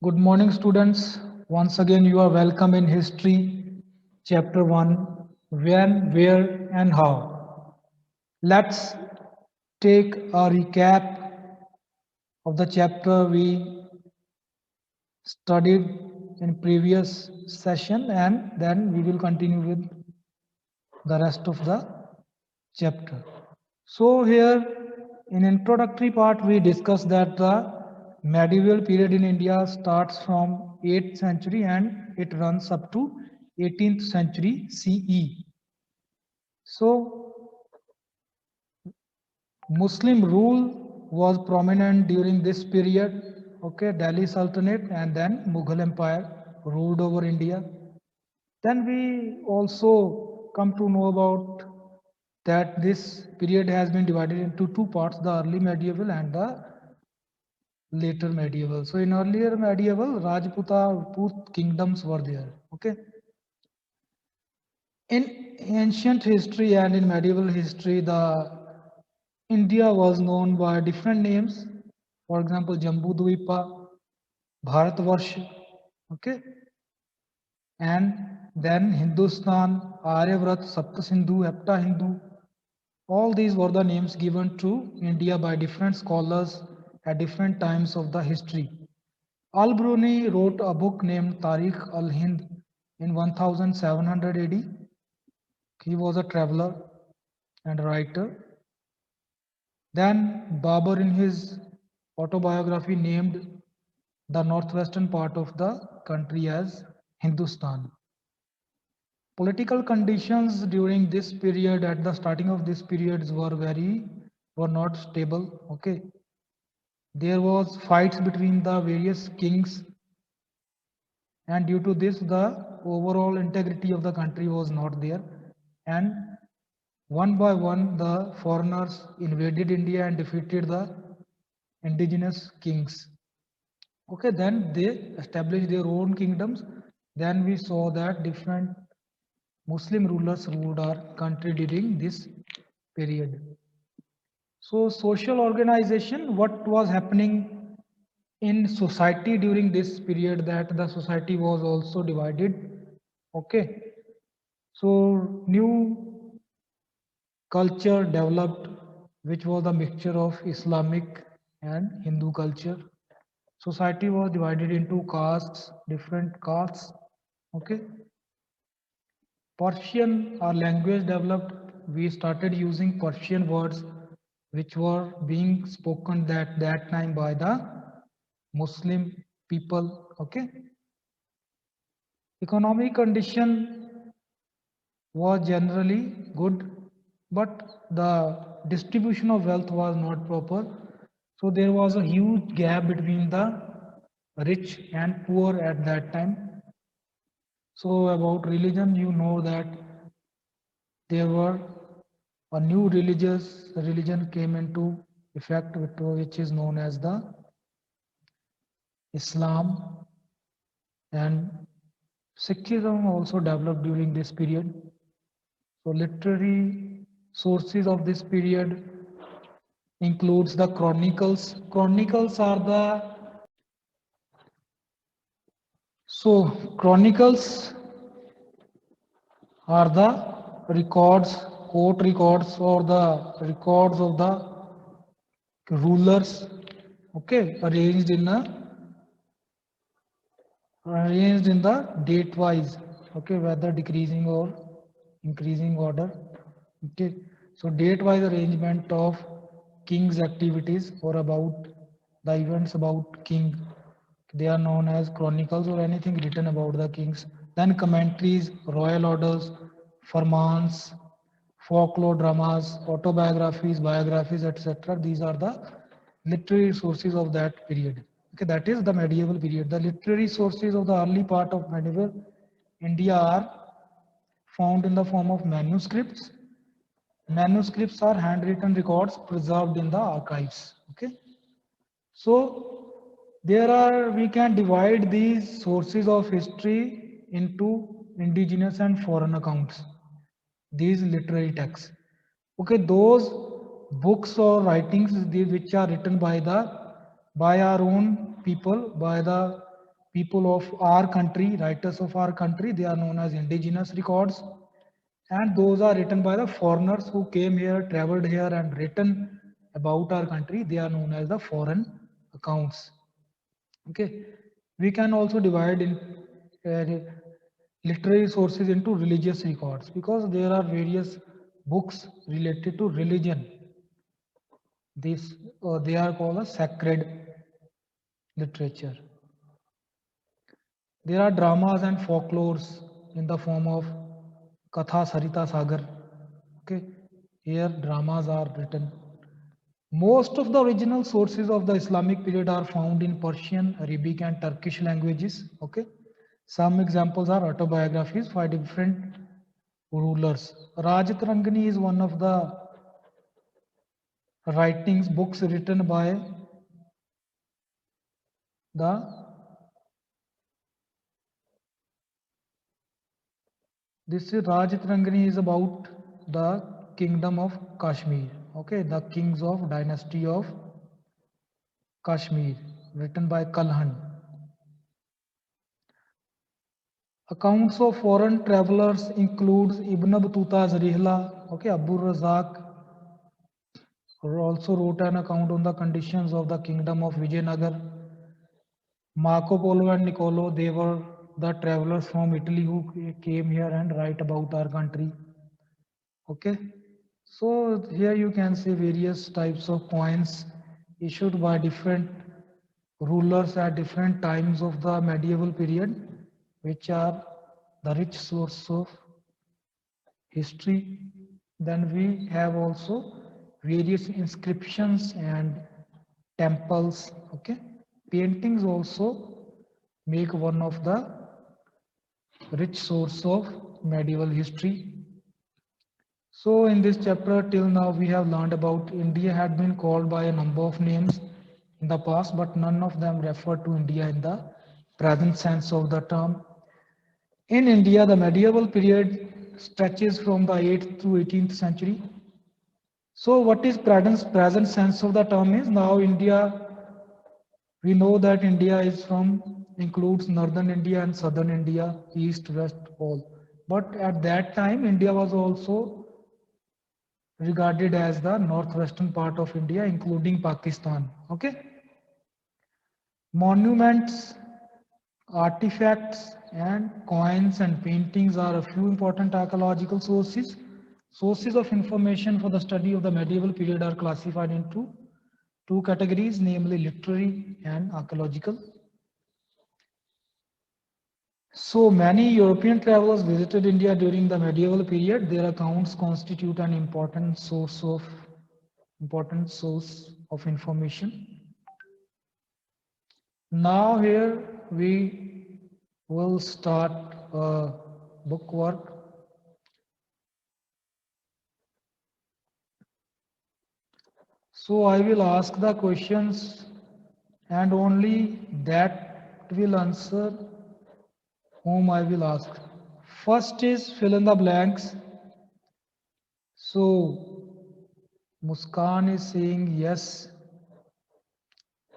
Good morning, students. Once again, you are welcome in History, Chapter 1 When, Where, and How. Let's take a recap of the chapter we studied in previous session, and then we will continue with the rest of the chapter. So here in introductory part we discussed that the medieval period in India starts from 8th century and it runs up to 18th century CE. So Muslim rule was prominent during this period. Okay, Delhi Sultanate and then Mughal Empire ruled over India. Then we also come to know about that this period has been divided into two parts, the early medieval and the later medieval. So in earlier medieval, Rajput kingdoms were there. Okay. In ancient history and in medieval history, the India was known by different names. For example, Jambu Dvipa, Bharatvarsh, okay, and then Hindustan, Aryavrat, Saptasindhu, Hepta Hindu. All these were the names given to India by different scholars at different times of the history. Al-Bruni wrote a book named Tariq al-Hind in 1700 AD. He was a traveler and writer. Then Babur in his autobiography named the northwestern part of the country as Hindustan. Political conditions during this period, at the starting of this periods, were not stable. Okay, there was fights between the various kings, and due to this, the overall integrity of the country was not there. And one by one, the foreigners invaded India and defeated the indigenous kings. Okay, then they established their own kingdoms. Then we saw that different Muslim rulers ruled our country during this period. So, social organization, what was happening in society during this period, that the society was also divided. Okay, so new culture developed, which was a mixture of Islamic and Hindu culture. Society was divided into castes, different castes. Okay, Persian, our language developed. We started using Persian words which were being spoken that time by the Muslim people. Okay, economic condition was generally good, but the distribution of wealth was not proper. So there was a huge gap between the rich and poor at that time. So about religion, you know that there were a new religious religion came into effect, which is known as the Islam, and Sikhism also developed during this period. So literary sources of this period includes the chronicles. Chronicles are the chronicles are the records, court records, or the records of the rulers, okay, arranged in the date wise, okay, whether decreasing or increasing order. Okay, so date wise arrangement of king's activities or about the events about king, they are known as chronicles or anything written about the kings. Then commentaries, royal orders, farmans, folklore dramas, autobiographies, biographies, etc. These are the literary sources of that period. Okay, that is the medieval period. The literary sources of the early part of medieval India are found in the form of manuscripts. Manuscripts are handwritten records preserved in the archives. Okay, so we can divide these sources of history into indigenous and foreign accounts, these literary texts. Okay, those books or writings which are written by our own people, by the people of our country, writers of our country, they are known as indigenous records. And those are written by the foreigners who came here, traveled here, and written about our country. They are known as the foreign accounts. Okay, we can also divide in literary sources into religious records because there are various books related to religion. This they are called a sacred literature. There are dramas and folklores in the form of Katha Sarita Sagar. Okay, here dramas are written. Most of the original sources of the Islamic period are found in Persian, Arabic, and Turkish languages. Okay, some examples are autobiographies by different rulers. Rajatarangani is one of the writings, books written by the this Rajatarangani is about the kingdom of Kashmir. Okay, the kings of dynasty of Kashmir, written by Kalhan. Accounts of foreign travelers includes Ibn Battuta's Rihla, okay, Abu Razak also wrote an account on the conditions of the kingdom of Vijayanagar. Marco Polo and Niccolo, they were the travelers from Italy who came here and write about our country. Okay, so here you can see various types of coins issued by different rulers at different times of the medieval period, which are the rich source of history. Then we have also various inscriptions and temples. Okay, paintings also make one of the rich source of medieval history. So in this chapter till now we have learned about India had been called by a number of names in the past, but none of them refer to India in the present sense of the term. In India, the medieval period stretches from the 8th to 18th century. So what is present sense of the term is now India, we know that India is from includes northern India and southern India, east, west, all. But at that time, India was also regarded as the northwestern part of India, including Pakistan. Okay. Monuments, artifacts, and coins and paintings are a few important archaeological sources. Sources of information for the study of the medieval period are classified into two categories, namely literary and archaeological. So many European travelers visited India during the medieval period. Their accounts constitute an important source of information. Now here we will start book work. So I will ask the questions and only that will answer whom I will ask. First is fill in the blanks. So Muskan is saying yes.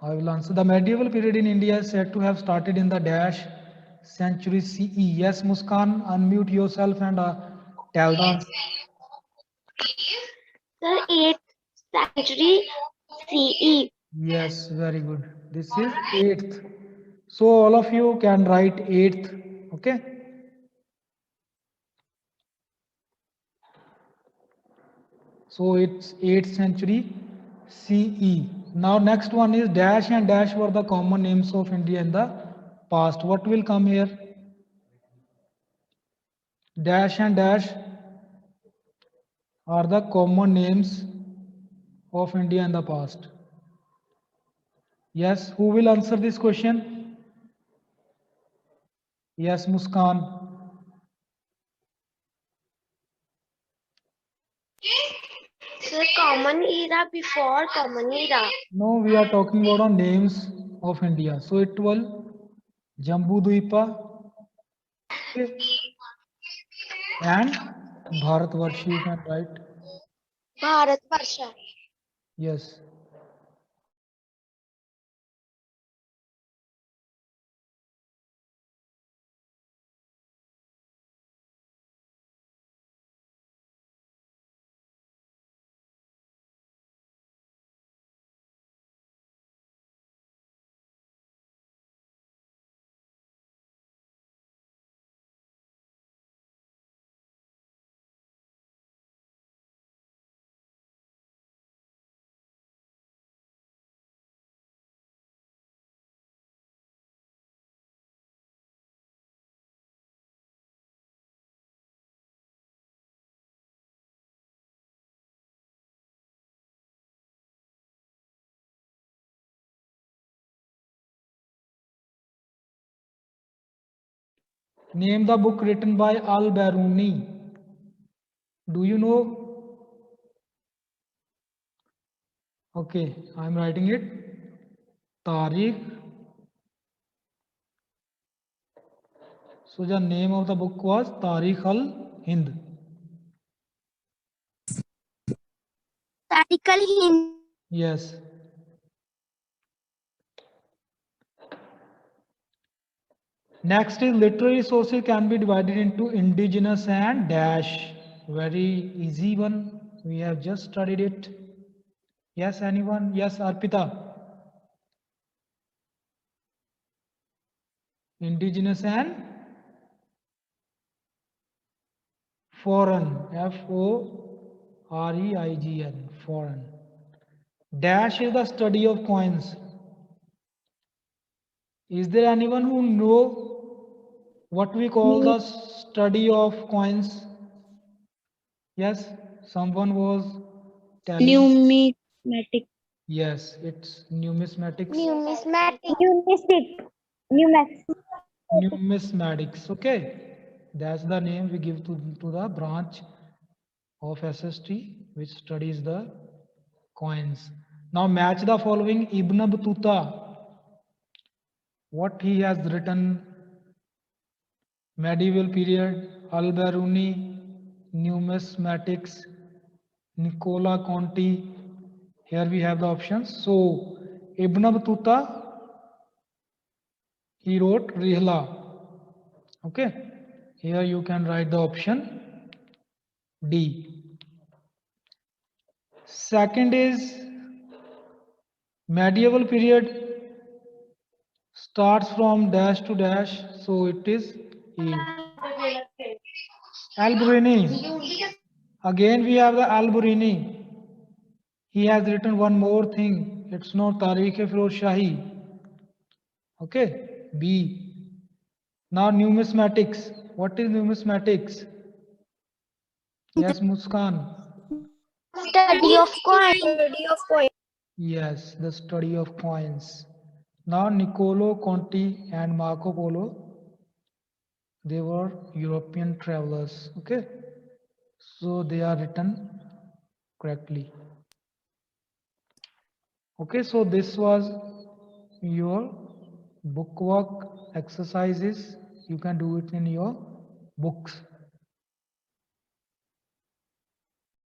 I will answer. The medieval period in India is said to have started in the dash century CE. Yes, Muskan, unmute yourself and tell the answer. The 8th century CE. Yes, very good. This is 8th. So all of you can write 8th. Okay. So it's 8th century CE. Now next one is dash and dash were the common names of India in the past. What will come here? Dash and dash are the common names of India in the past. Yes, who will answer this question? Yes, Muskan. The common era before common era. No, we are talking about on names of India. So it will Jambu Dvipa, okay, and Bharatvarshi, you can write. Bharatvarsha. Yes. Name the book written by Al-Biruni. Do you know? Okay, I'm writing it. Tariq. So the name of the book was Tariq al-Hind. Tariq al-Hind. Yes. Next is literary sources can be divided into indigenous and dash. Very easy one. We have just studied it. Yes, anyone? Yes, Arpita. Indigenous and foreign. F-O-R-E-I-G-N. Foreign. Dash is the study of coins. Is there anyone who know what we call the study of coins? Yes, someone was telling. Numismatic. Yes, it's numismatics. Numismatic. Numismatics. Okay, that's the name we give to the branch of SST which studies the coins. Now match the following. Ibn Battuta. What he has written: medieval period, Al-Biruni, numismatics, Nicola Conti. Here we have the options. So Ibn Battuta, he wrote Rihla. Okay, here you can write the option D. Second is medieval period starts from dash to dash, so it is E. Al-Biruni. Again we have the Al-Biruni. He has written one more thing. It's not Tariq-e-Firoz Shahi. Okay, B. Now numismatics. What is numismatics? Yes, Muskan. Study of coin. Yes, the study of coins. Now Niccolo Conti and Marco Polo, they were European travelers. Okay, so they are written correctly. Okay, so this was your bookwork exercises. You can do it in your books.